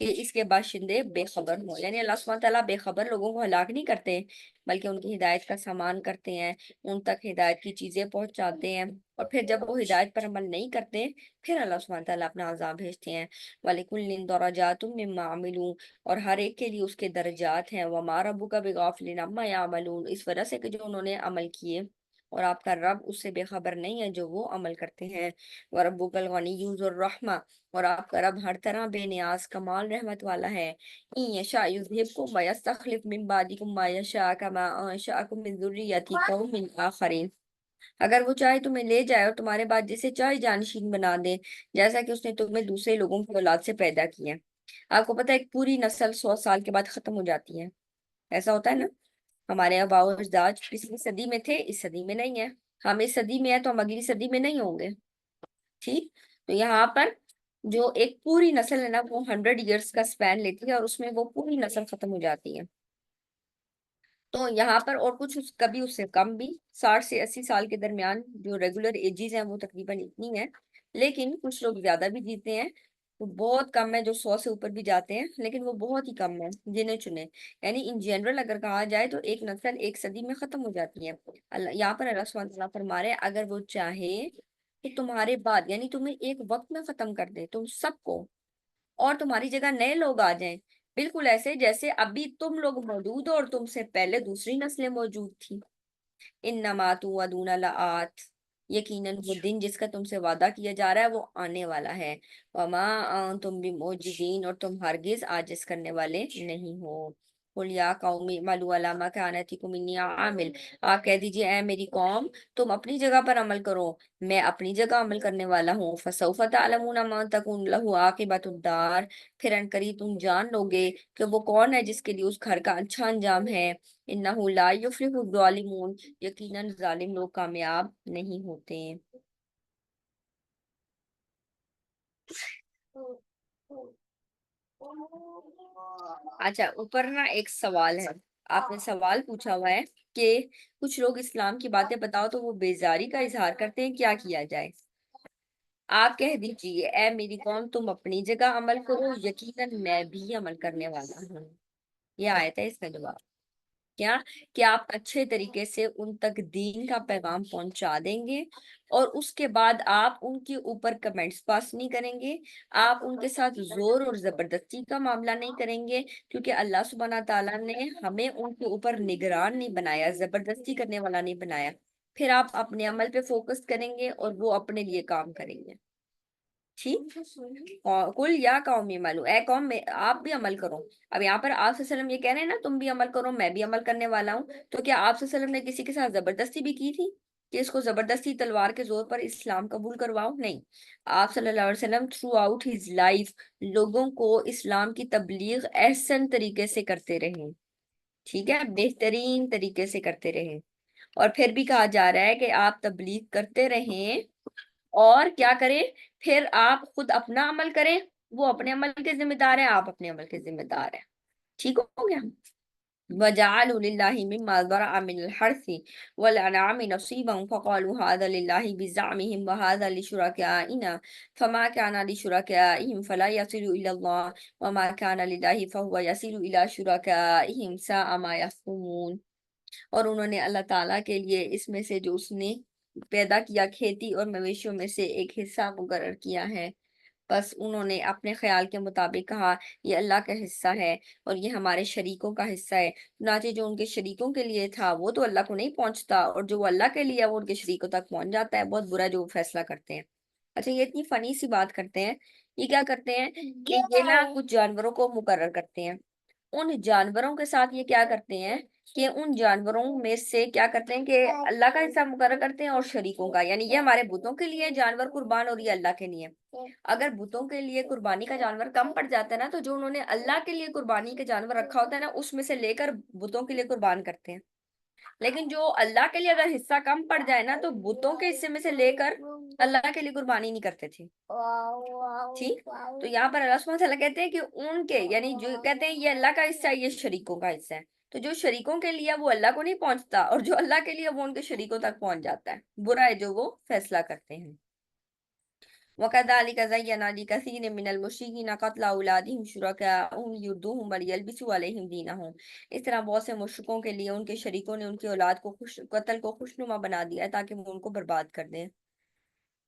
کہ اس کے باشندے بے خبر ہوں، یعنی اللہ سبحانہ تعالیٰ بے خبر لوگوں کو ہلاک نہیں کرتے بلکہ ان کی ہدایت کا سامان کرتے ہیں، ان تک ہدایت کی چیزیں پہنچاتے ہیں، اور پھر جب وہ ہدایت پر عمل نہیں کرتے پھر اللہ سبحانہ تعالیٰ اپنا عذاب بھیجتے ہیں۔ وَلِكُلٍّ دَرَجَاتٌ مِّمَّا عَمِلُوا، اور ہر ایک کے لیے اس کے درجات ہیں۔ وَمَا رَبُّكَ بِغَافِلٍ عَمَّا يَعْمَلُونَ، اس وجہ سے کہ جو انہوں نے عمل کیے اور آپ کا رب اس سے بے خبر نہیں ہے جو وہ عمل کرتے ہیں۔ وَرَبُّكَ الْغَنِيُّ ذُو الرَّحْمَةِ، اور آپ کا رب ہر طرح بے نیاز کمال رحمت والا ہے۔ إِن يَشَأْ يُذْهِبْكُمْ وَيَسْتَخْلِفْ مِن بَعْدِكُم مَّا يَشَاءُ كَمَا أَنشَأَكُم مِّن ذُرِّيَّةِ قَوْمٍ آخَرِينَ، اگر وہ چاہے تمہیں لے جائے اور تمہارے بعد جسے چاہے جانشین بنا دے، جیسا کہ اس نے تمہیں دوسرے لوگوں کی اولاد سے پیدا کیا۔ آپ کو پتہ ہے ایک پوری نسل 100 سال کے بعد ختم ہو جاتی ہے، ایسا ہوتا ہے نا؟ ہمارے آباء و اجداد پچھلی صدی میں تھے، اس صدی میں نہیں ہے، ہم اس صدی میں ہیں تو ہم اگلی صدی میں نہیں ہوں گے، ٹھیک؟ تو یہاں پر جو ایک پوری نسل ہے نا وہ 100 ایئرس کا سپین لیتی ہے اور اس میں وہ پوری نسل ختم ہو جاتی ہے۔ تو یہاں پر اور کچھ کبھی اس سے کم بھی، 60 سے 80 سال کے درمیان جو ریگولر ایجز ہیں وہ تقریباً اتنی ہیں، لیکن کچھ لوگ زیادہ بھی جیتے ہیں، وہ بہت کم ہے جو 100 سے اوپر بھی جاتے ہیں، لیکن وہ بہت ہی کم ہے جنہیں چنے، یعنی ان جنرل اگر کہا جائے تو ایک نسل ایک صدی میں ختم ہو جاتی ہے۔ یہاں پر اللہ سبحانہ وتعالیٰ فرما رہے ہیں اگر وہ چاہے تو تمہارے بعد یعنی تمہیں ایک وقت میں ختم کر دے تم سب کو، اور تمہاری جگہ نئے لوگ آ جائیں، بالکل ایسے جیسے ابھی تم لوگ موجود ہو اور تم سے پہلے دوسری نسلیں موجود تھیں۔ انما توعدون لآت، یقیناً وہ دن جس کا تم سے وعدہ کیا جا رہا ہے وہ آنے والا ہے۔ وما انتم بمعجزین، اور تم ہرگز عاجز کرنے والے نہیں ہو۔ قل یا قوم اعملوا علی مکانتکم انی عامل، آپ کہہ دیجئے اے میری قوم تم اپنی جگہ پر عمل کرو، میں اپنی جگہ عمل کرنے والا ہوں۔ فسوف تعلمون من تکون له عاقبۃ الدار، پھر ان قریب تم جان لو گے کہ وہ کون ہے جس کے لیے اس گھر کا اچھا انجام ہے۔ انہ لا یفلح الظالمون، یقیناً ظالم لوگ کامیاب نہیں ہوتے۔ اچھا، اوپر نا ایک سوال ہے، آپ نے سوال پوچھا ہوا ہے کہ کچھ لوگ اسلام کی باتیں بتاؤ تو وہ بیزاری کا اظہار کرتے ہیں، کیا کیا جائے؟ آپ کہہ دیجئے اے میری قوم تم اپنی جگہ عمل کرو، یقیناً میں بھی عمل کرنے والا ہوں۔ یہ آیت ہے، اس کا جواب کیا کہ آپ اچھے طریقے سے ان تک دین کا پیغام پہنچا دیں گے، اور اس کے بعد آپ ان کے اوپر کمنٹس پاس نہیں کریں گے، آپ ان کے ساتھ زور اور زبردستی کا معاملہ نہیں کریں گے، کیونکہ اللہ سبحانہ تعالیٰ نے ہمیں ان کے اوپر نگران نہیں بنایا، زبردستی کرنے والا نہیں بنایا۔ پھر آپ اپنے عمل پہ فوکس کریں گے اور وہ اپنے لیے کام کریں گے۔ ٹھیک، کل یا قوم عملو، اے قوم میں آپ بھی عمل کرو۔ اب یہاں پر آپ صلی اللہ علیہ وسلم یہ کہہ رہے ہیں نا تم بھی عمل کرو، میں بھی عمل کرنے والا ہوں، تو کیا آپ صلی اللہ علیہ وسلم نے کسی کے ساتھ زبردستی بھی کی تھی کہ اس کو زبردستی تلوار کے زور پر اسلام قبول کرواؤ؟ نہیں، آپ صلی اللہ علیہ وسلم تھرو آؤٹ ہز لائف لوگوں کو اسلام کی تبلیغ احسن طریقے سے کرتے رہے، ٹھیک ہے، بہترین طریقے سے کرتے رہے۔ اور پھر بھی کہا جا رہا ہے کہ آپ تبلیغ کرتے رہیں اور کیا کریں، پھر آپ خود اپنا عمل کریں، وہ اپنے عمل کے ذمہ دار ہیں، آپ اپنے عمل کے ذمہ دار ہیں۔ ٹھیک ہو گیا؟ وَجَعَلُوا لِلَّهِ مِمَّا ذَرَأَ مِنَ الْحَرْثِ وَالْأَنْعَامِ نَصِيبًا فَقَالُوا هَذَا لِلَّهِ بِزَعْمِهِمْ وَهَذَا لِشُرَكَائِنَا فَمَا كَانَ لِشُرَكَائِهِمْ فَلَا يَصِلُ إِلَى اللَّهِ وَمَا كَانَ لِلَّهِ فَهُوَ يَصِلُ إِلَى شُرَكَائِهِمْ سَاءَ مَا يَحْكُمُونَ۔ اور انہوں نے اللہ تعالیٰ کے لیے اس میں سے جو اس نے پیدا کیا کھیتی اور مویشیوں میں سے ایک حصہ مقرر کیا ہے، بس انہوں نے اپنے خیال کے مطابق کہا یہ اللہ کا حصہ ہے اور یہ ہمارے شریکوں کا حصہ ہے، چنانچہ جو ان کے شریکوں کے لیے تھا وہ تو اللہ کو نہیں پہنچتا، اور جو وہ اللہ کے لیے ہے وہ ان کے شریکوں تک پہنچ جاتا ہے۔ بہت برا جو وہ فیصلہ کرتے ہیں۔ اچھا، یہ اتنی فنی سی بات کرتے ہیں، یہ کیا کرتے ہیں کہ یہ نا کچھ جانوروں کو مقرر کرتے ہیں، ان جانوروں کے ساتھ یہ کیا کرتے ہیں کہ ان جانوروں میں سے کیا کرتے ہیں کہ اللہ کا حصہ مقرر کرتے ہیں اور شریکوں کا، یعنی یہ ہمارے بتوں کے لیے جانور قربان اور یہ اللہ کے لیے۔ اگر بتوں کے لیے قربانی کا جانور کم پڑ جاتا ہے نا، تو جو انہوں نے اللہ کے لیے قربانی کا جانور رکھا ہوتا ہے نا، اس میں سے لے کر بتوں کے لیے قربان کرتے ہیں۔ لیکن جو اللہ کے لیے اگر حصہ کم پڑ جائے نا، تو بتوں کے حصے میں سے لے کر اللہ کے لیے قربانی نہیں کرتے تھے۔ ٹھیک، تو یہاں پر اللہ سبحانہ وتعالیٰ کہتے ہیں کہ ان کے، یعنی جو کہتے ہیں یہ اللہ کا حصہ ہے، یہ شریکوں کا حصہ ہے، تو جو شریکوں کے لیے وہ اللہ کو نہیں پہنچتا، اور جو اللہ کے لیے وہ ان کے شریکوں تک پہنچ جاتا ہے۔ برا ہے جو وہ فیصلہ کرتے ہیں۔ وَكَذَلِكَ زَيَّنَ لِكَثِيرٍ مِّنَ الْمُشْرِكِينَ قَتْلَ أَوْلَادِهِمْ شُرَكَاءَهُمْ لِيُرْدُوهُمْ وَلِيَلْبِسُوا عَلَيْهِمْ دِينَهُمْ۔ اس طرح بہت سے مشرکوں کے لیے ان کے شریکوں نے ان کی اولاد کو قتل کو خوشنما بنا دیا تاکہ وہ ان کو برباد کر دیں۔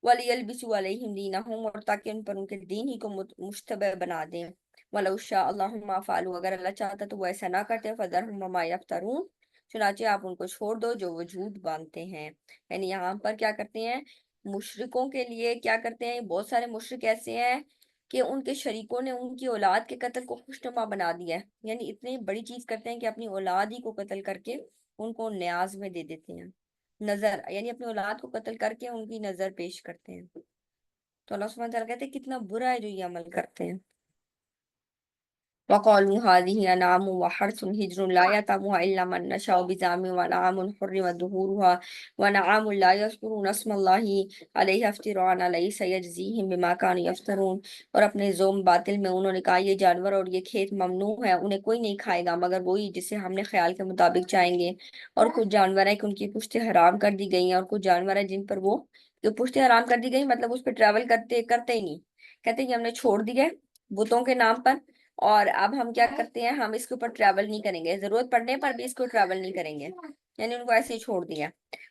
وَلِيَلْبِسُوا عَلَيْهِمْ دِينَهُمْ، اور تاکہ ان پر ان کے دین ہی کو مشتبہ بنا دیں۔ وَلَوْ شَاءَ اللَّهُ مَا فَعَلُوا، اگر اللہ چاہتا تو وہ ایسا نہ کرتے۔ فَذَرْهُمْ وَمَا يَفْتَرُونَ، چنانچہ آپ ان کو چھوڑ دو جو وہ جھوٹ باندھتے ہیں۔ یعنی یہاں پر کیا کرتے ہیں، مشرکوں کے لیے کیا کرتے ہیں، بہت سارے مشرک ایسے ہیں کہ ان کے شریکوں نے ان کی اولاد کے قتل کو خوشنما بنا دیا ہے، یعنی اتنی بڑی چیز کرتے ہیں کہ اپنی اولاد ہی کو قتل کر کے ان کو نیاز میں دے دیتے ہیں، نظر، یعنی اپنی اولاد کو قتل کر کے ان کی نظر پیش کرتے ہیں۔ تو اللہ سبحانہ وتعالیٰ کہتے ہیں کتنا برا ہے جو یہ عمل کرتے ہیں۔ وَقَالُوا هَٰذِهِ أَنْعَامٌ وَحَرْثٌ حِجْرٌ لَا يَطْعَمُهَا إِلَّا مَن نَّشَاءُ بِزَعْمِهِمْ وَأَنْعَامٌ حُرِّمَتْ ظُهُورُهَا وَأَنْعَامٌ لَا يَذْكُرُونَ اسْمَ اللَّهِ عَلَيْهَا افْتِرَاءً عَلَيْهِ سَيَجْزِيهِم بِمَا كَانُوا يَفْتَرُونَ۔ اور اپنے ذوم باطل میں انہوں نے کہا یہ جانور اور یہ کھیت ممنوع ہے، انہیں کوئی نہیں کھائے گا مگر وہی جسے ہم نے خیال کے مطابق چاہیں گے۔ اور کچھ جانور ہیں کہ ان کی پشتیں حرام کر دی گئی ہیں، اور کچھ جانور ہیں جن پر وہ جو پشتیں حرام کر دی گئی مطلب اس پہ ٹریول کرتے ہی نہیں، کہتے ہیں کہ ہم نے چھوڑ دیا بتوں کے نام پر، اور اب ہم کیا کرتے ہیں، ہم اس کے اوپر ٹریول نہیں کریں گے، ضرورت پڑنے پر بھی اس کو ٹریول نہیں کریں گے، یعنی ان کو ایسے ہی چھوڑ دیا۔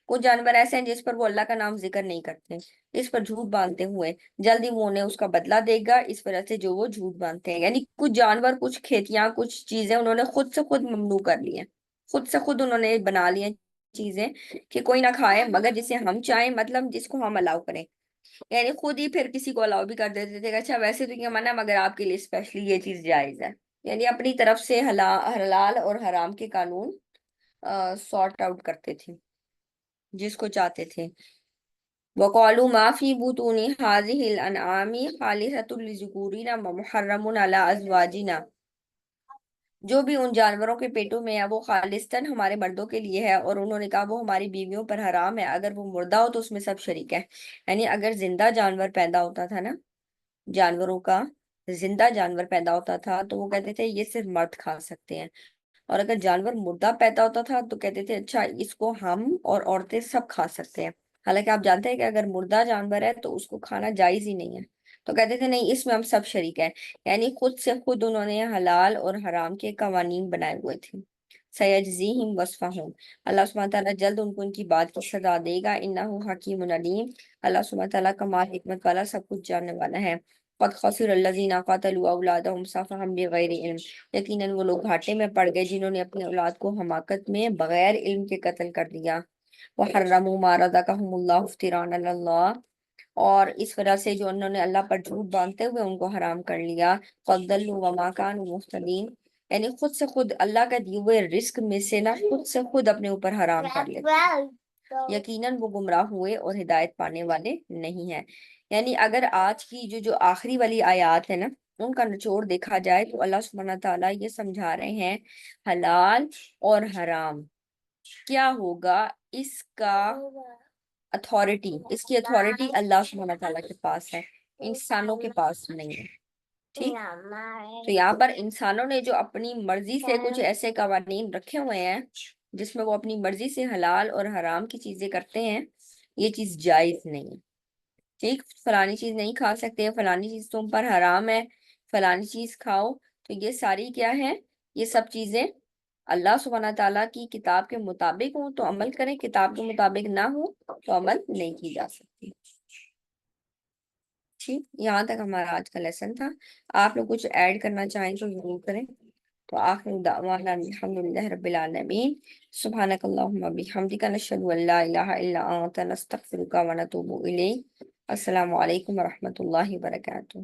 کچھ جانور ایسے ہیں جس پر وہ اللہ کا نام ذکر نہیں کرتے، اس پر جھوٹ باندھتے ہوئے جلدی وہ انہیں اس کا بدلہ دے گا، اس وجہ سے جو وہ جھوٹ باندھتے ہیں۔ یعنی کچھ جانور، کچھ کھیتیاں، کچھ چیزیں انہوں نے خود سے خود ممنوع کر لی ہیں، خود سے خود انہوں نے بنا لی ہیں چیزیں کہ کوئی نہ کھائے مگر جسے ہم چاہیں، مطلب جس کو ہم الاؤ کریں، یعنی خود ہی پھر کسی کو الاؤ بھی کر دیتے تھے کہ اچھا ویسے تو یہ منع ہے مگر آپ کے لیے اسپیشلی یہ چیز جائز ہے، یعنی اپنی طرف سے حلال اور حرام کے قانون سارٹ آؤٹ کرتے تھے جس کو چاہتے تھے۔ وَقَالُوا مَا فِي بُطُونِ هَٰذِهِ الْأَنْعَامِ خَالِصَةٌ لِّذُكُورِنَا وَمُحَرَّمٌ عَلَىٰ أَزْوَاجِنَا، جو بھی ان جانوروں کے پیٹوں میں ہے وہ خالصتاً ہمارے مردوں کے لیے ہے، اور انہوں نے کہا وہ ہماری بیویوں پر حرام ہے، اگر وہ مردہ ہو تو اس میں سب شریک ہے۔ یعنی اگر زندہ جانور پیدا ہوتا تھا نا، جانوروں کا زندہ جانور پیدا ہوتا تھا تو وہ کہتے تھے یہ صرف مرد کھا سکتے ہیں، اور اگر جانور مردہ پیدا ہوتا تھا تو کہتے تھے اچھا اس کو ہم اور عورتیں سب کھا سکتے ہیں۔ حالانکہ آپ جانتے ہیں کہ اگر مردہ جانور ہے تو اس کو کھانا جائز ہی نہیں ہے، تو کہتے تھے نہیں، اس میں ہم سب شریک ہیں، یعنی خود سے خود انہوں نے حلال اور حرام کے قوانین بنائے ہوئے تھے۔ سیجزیہم وصفہم، اللہ سبحانہ تعالیٰ جلد ان کو ان کی بات کی سزا دے گا۔ انہ حکیم علیم، اللہ سبحانہ تعالیٰ کمال حکمت والا، سب کچھ جاننے والا ہے۔ قد خسر الذین قتلوا اولادہم سفہا بغیر علم، یقیناً وہ لوگ گھاٹے میں پڑ گئے جنہوں نے اپنے اولاد کو حماقت میں بغیر علم کے قتل کر دیا۔ وحرموا ما رزقهم اللہ افتراء علی اللہ، اور اس وجہ سے جو انہوں نے اللہ پر جھوٹ باندھتے ہوئے ان کو حرام کر لیا۔ قد ضلوا وما كانوا مهتدین، یعنی خود سے خود اللہ کا دیے ہوئے رزق میں سے نہ خود سے خود اپنے اوپر حرام کر لیتے، یقیناً وہ گمراہ ہوئے اور ہدایت پانے والے نہیں ہیں۔ یعنی اگر آج کی جو آخری والی آیات ہے نا، ان کا نچوڑ دیکھا جائے تو اللہ سبحانہ تعالیٰ یہ سمجھا رہے ہیں حلال اور حرام کیا ہوگا، اس کا اس کی اتھارٹی اللہ سبحانہ تعالیٰ کے پاس ہے، انسانوں کے پاس نہیں ہے۔ ٹھیک، تو یہاں پر انسانوں نے جو اپنی مرضی سے کچھ ایسے قوانین رکھے ہوئے ہیں جس میں وہ اپنی مرضی سے حلال اور حرام کی چیزیں کرتے ہیں، یہ چیز جائز نہیں ہے۔ ٹھیک، فلانی چیز نہیں کھا سکتے، فلانی چیز تم پر حرام ہے، فلانی چیز کھاؤ، تو یہ ساری کیا ہے، یہ سب چیزیں اللہ سبحانہ تعالیٰ کی کتاب کے مطابق ہوں تو عمل کریں، کتاب کے مطابق نہ ہو تو عمل نہیں کی جا سکتی۔ ٹھیک، یہاں تک ہمارا آج کا لیسن تھا۔ آپ لوگ کچھ ایڈ کرنا چاہیں تو ضرور کریں۔ تو آخر دعوانا الحمدللہ رب العالمین، سبحانک اللہم بحمدک، نشہد ان لا الہ الا انت، نستغفرک و نتوب الیک۔ السلام علیکم ورحمۃ اللہ وبرکاتہ۔